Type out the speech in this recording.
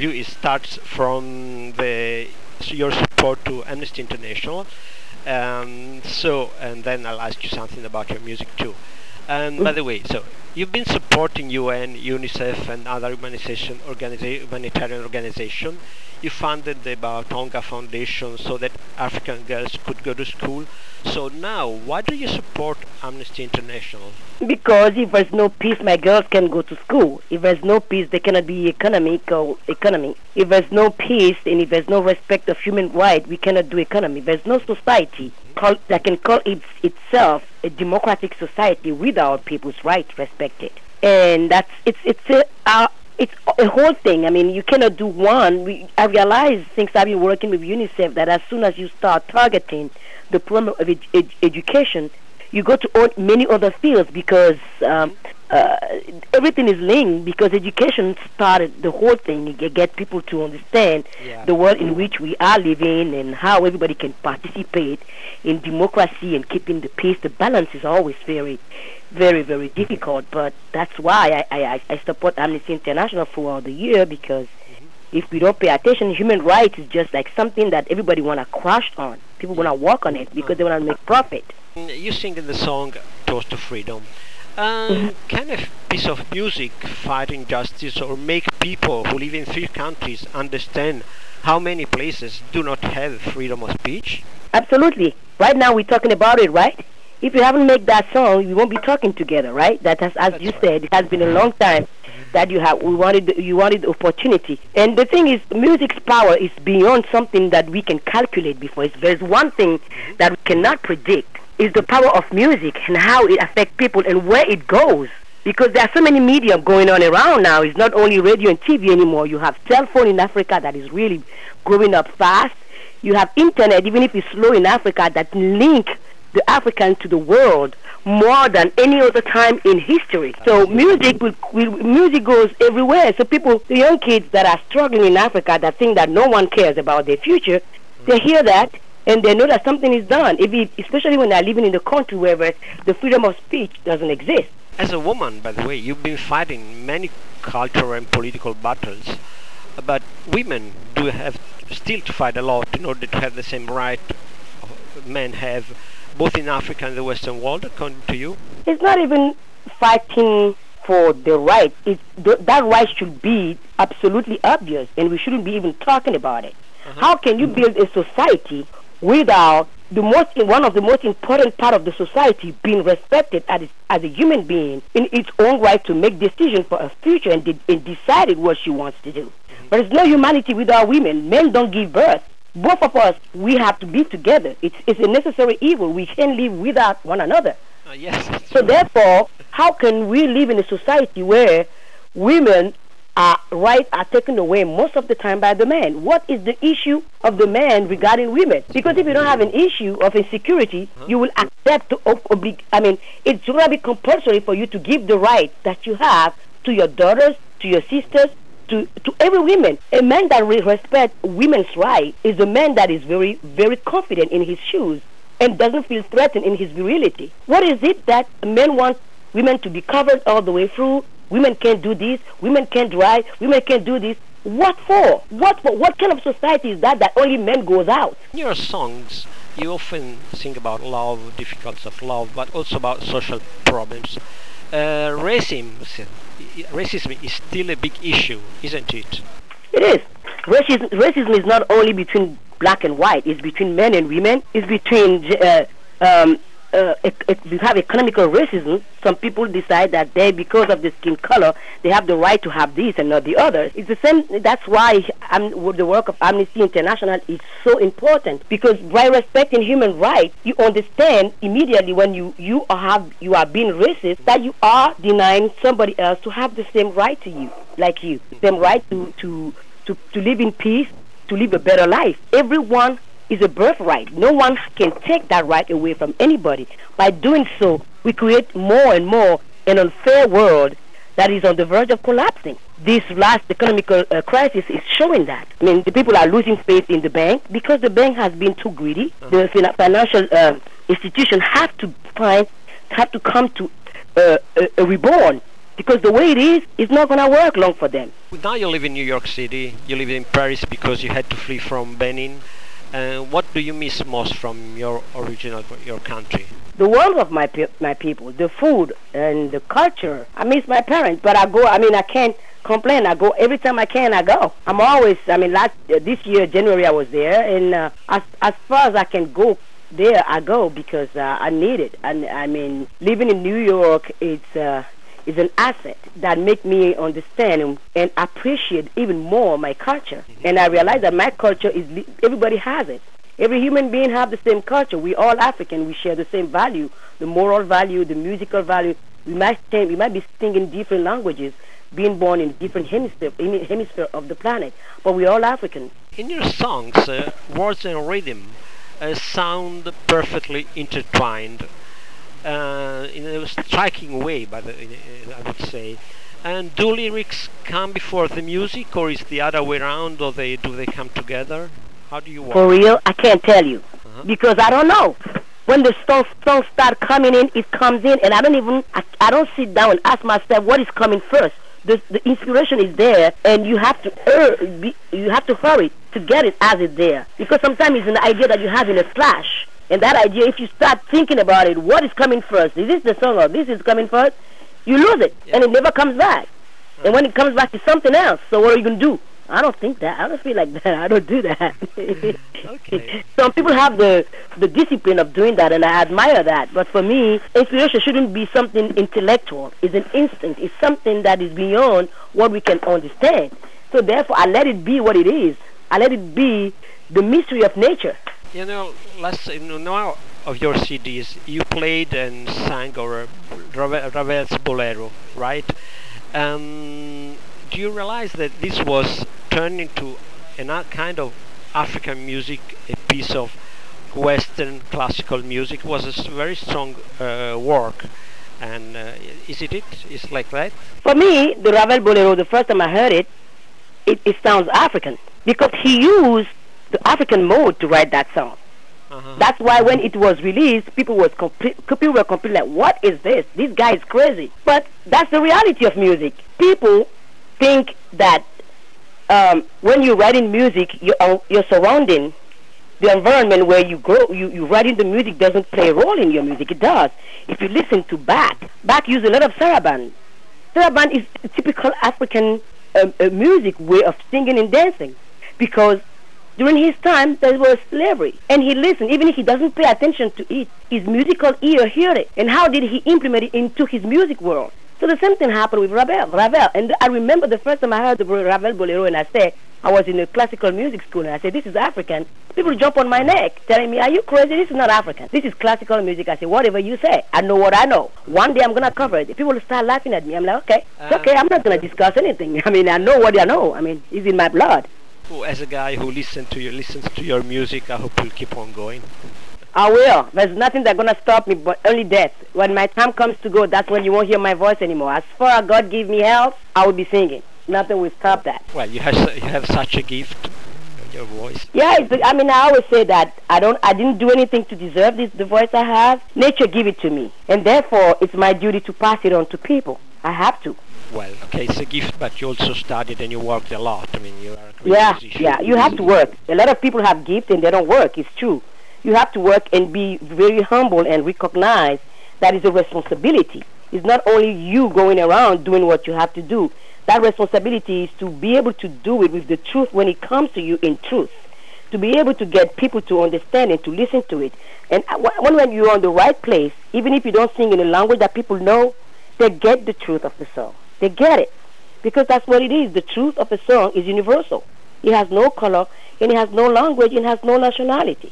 interview it starts from your support to Amnesty International. And then I'll ask you something about your music too. And by the way, so you've been supporting UN, UNICEF, and other humanitarian organizations. You funded the Tonga Foundation so that African girls could go to school. So now, why do you support Amnesty International? Because if there's no peace, my girls can go to school. If there's no peace, there cannot be economy. If there's no peace and if there's no respect of human rights, we cannot do economy. There's no society that can call itself a democratic society without people's rights respected. And it's a whole thing. I mean, you cannot do one. I realize, since I've been working with UNICEF, that as soon as you start targeting the problem of education, you go to many other fields, because everything is linked, because education started the whole thing. You get people to understand the world in which we are living and how everybody can participate in democracy and keeping the peace. The balance is always very, very difficult, but that's why I support Amnesty International throughout the year, because if we don't pay attention, human rights is just like something that everybody want to crash on. People want to work on it because they want to make profit. You sing in the song Toast to Freedom. Can a piece of music fight injustice or make people who live in free countries understand how many places do not have freedom of speech? Absolutely. Right now we're talking about it, right? If you haven't made that song, we won't be talking together, right? That has, as you said, it has been a long time that you wanted the opportunity. And the thing is, music's power is beyond something that we can calculate before. There's one thing that we cannot predict, is the power of music and how it affects people and where it goes. Because there are so many media going on around now. It's not only radio and TV anymore. You have cell phone in Africa that is really growing up fast. You have internet, even if it's slow in Africa, that link the African to the world more than any other time in history. So music music goes everywhere. So people, the young kids that are struggling in Africa, that think that no one cares about their future, they hear that and they know that something is done. Especially when they're living in the country where the freedom of speech doesn't exist. As a woman, by the way, you've been fighting many cultural and political battles, but women do have still to fight a lot in order to have the same right men have, both in Africa and the Western world, according to you? It's not even fighting for the right. That right should be absolutely obvious, and we shouldn't be even talking about it. How can you build a society without one of the most important part of the society being respected as a human being in its own right to make decisions for a future and decide what she wants to do? But there's no humanity without women. Men don't give birth. Both of us, we have to be together. It's a necessary evil. We can't live without one another. Yes. So therefore, how can we live in a society where women rights are taken away most of the time by the man? What is the issue of the man regarding women? Because if you don't have an issue of insecurity, you will accept to it's going to be compulsory for you to give the right that you have to your daughters, to your sisters, to every woman. A man that will respect women's rights is a man that is very, very confident in his shoes and doesn't feel threatened in his virility. What is it that men want women to be covered all the way through? Women can't do this, women can't drive, women can't do this. What for? What kind of society is that only men goes out? In your songs, you often sing about love, difficulties of love, but also about social problems. Racism is still a big issue, isn't it? It is. Racism is not only between black and white. It's between men and women. It's between we have economical racism. Some people decide that because of the skin color, they have the right to have this and not the other. It's the same. That's why the work of Amnesty International is so important, because by respecting human rights, you understand immediately when you are being racist, that you are denying somebody else to have the same right to you, like you, same right to live in peace, to live a better life. Everyone is a birthright. No one can take that right away from anybody. By doing so, we create more and more an unfair world that is on the verge of collapsing. This last economical crisis is showing that. I mean, the people are losing faith in the bank because the bank has been too greedy. The financial institutions have to come to a reborn, because the way it is not going to work long for them. Now you live in New York City, you live in Paris because you had to flee from Benin. What do you miss most from your your country? The warmth of my people, the food and the culture. I miss my parents, but I go. I mean, I can't complain. I go every time I can. I go. I'm always. I mean, this year January I was there, and as far as I can go there, I go because I need it. And I mean, living in New York, it's is an asset that make me understand and appreciate even more my culture. And I realize that my culture is everybody has it. Every human being have the same culture. We all African. We share the same value, the moral value, the musical value. We might be singing different languages, being born in different hemisphere of the planet, but we're all African. In your songs, words and rhythm sound perfectly intertwined in a striking way, I would say. And do lyrics come before the music, or is the other way around, or do they come together? How do you work? For real, I can't tell you because I don't know. When the songs start coming in, it comes in, and I don't sit down and ask myself what is coming first. The inspiration is there, and you have to hurry to get it as it's there, because sometimes it's an idea that you have in a flash, and that idea, if you start thinking about it, what is coming first? Is this the song or this is coming first? You lose it, and it never comes back. And when it comes back, it's something else. So what are you gonna do? I don't think that. I don't feel like that. I don't do that. Okay. Some people have the discipline of doing that, and I admire that. But for me, inspiration shouldn't be something intellectual. It's an instinct. It's something that is beyond what we can understand. So therefore, I let it be what it is. I let it be the mystery of nature. You know, one of your CDs, you played and sang over Ravel's Bolero, right? Do you realize that this was turned into a kind of African music, a piece of Western classical music? It was a very strong work. And is it? It's like that? For me, the Ravel Bolero, the first time I heard it, it sounds African, because he used the African mode to write that song. That's why when it was released, people were completely like, what is this? This guy is crazy. But that's the reality of music. People think that when you're writing music, your surrounding, the environment where you grow, you writing the music doesn't play a role in your music. It does. If you listen to Bach used a lot of saraband. Saraband is a typical African music way of singing and dancing, because during his time there was slavery, and he listened. Even if he doesn't pay attention to it, his musical ear heard it. And how did he implement it into his music world? So the same thing happened with Ravel. And I remember the first time I heard the Ravel Bolero, and I said, I was in a classical music school, and I said, this is African. People jump on my neck, telling me, are you crazy? This is not African. This is classical music. I say, whatever you say. I know what I know. One day I'm going to cover it. People will start laughing at me. I'm like, okay, it's okay. I'm not going to discuss anything. I mean, I know what I know. I mean, it's in my blood. Well, as a guy who listens to your music, I hope you'll keep on going. I will. There's nothing that's going to stop me but only death. When my time comes to go, that's when you won't hear my voice anymore. As far as God give me health, I will be singing. Nothing will stop that. Well, you have such a gift, your voice. Yeah, I mean, I always say that I didn't do anything to deserve the voice I have. Nature gave it to me, and therefore it's my duty to pass it on to people. I have to. Well, okay, it's a gift, but you also studied and you worked a lot. I mean, you are a great musician. Yeah, you have to work. A lot of people have gifts and they don't work. It's true. You have to work and be very humble and recognize that is a responsibility. It's not only you going around doing what you have to do. That responsibility is to be able to do it with the truth when it comes to you in truth. To be able to get people to understand and to listen to it. And when you're on the right place, even if you don't sing in a language that people know, they get the truth of the song. They get it. Because that's what it is. The truth of a song is universal. It has no color, and it has no language, and it has no nationality.